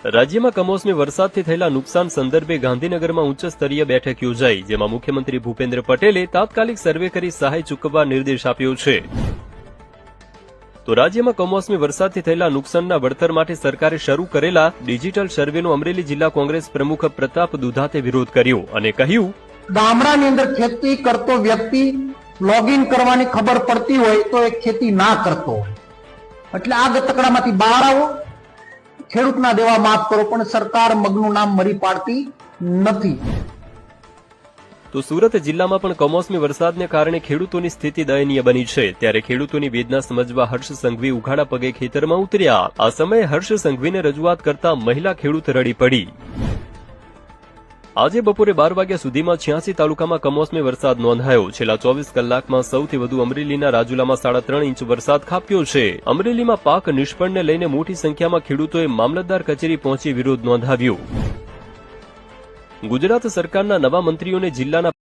રાજ્યમાં કમોસમી વરસાદથી થયેલા નુકસાન સંદર્ભે ગાંધીનગરમાં ઉચ્ચ સ્તરીય બેઠક યોજાઈ, જેમાં મુખ્યમંત્રી ભૂપેન્દ્ર પટેલે તાત્કાલિક સર્વે કરી સહાય ચૂકવવા નિર્દેશ આપ્યો છે. તો રાજ્યમાં કમોસમી વરસાદથી થયેલા નુકસાનના વળતર માટે સરકારે શરૂ કરેલા ડિજિટલ સર્વેનો અમરેલી જિલ્લા કોંગ્રેસ પ્રમુખ પ્રતાપ દુધાતે વિરોધ કર્યો અને કહ્યું, ગામડાની અંદર ખેતી કરતો વ્યક્તિ લોગિન કરવાની ખબર પડતી હોય તો એ ખેતી ના કરતો હોય, એટલે આ ગતકડામાંથી બહાર આવો, ખેડૂતના દેવા માફ કરો, પણ સરકાર મગનું નામ મરી પાડતી નથી. તો સુરત જિલ્લામાં પણ કમોસમી વરસાદને કારણે ખેડૂતોની સ્થિતિ દયનીય બની છે. ત્યારે ખેડૂતોની વેદના સમજવા હર્ષ સંઘવી ઉઘાડા પગે ખેતરમાં ઉતર્યા. આ સમયે હર્ષ સંઘવીને રજૂઆત કરતા મહિલા ખેડૂત રડી પડી. આજે બપોરે 12 વાગ્યા સુધીમાં 86 તાલુકામાં કમોસમી વરસાદ નોંધાયો. છેલ્લા 24 કલાકમાં સૌથી વધુ અમરેલીના રાજુલામાં 3.5 ઇંચ વરસાદ ખાબક્યો છે. અમરેલીમાં પાક નિષ્ફળને લઈને મોટી સંખ્યામાં ખેડૂતોએ મામલતદાર કચેરી પહોંચી વિરોધ નોંધાવ્યો. ગુજરાત સરકારના નવા મંત્રીઓને જિલ્લાના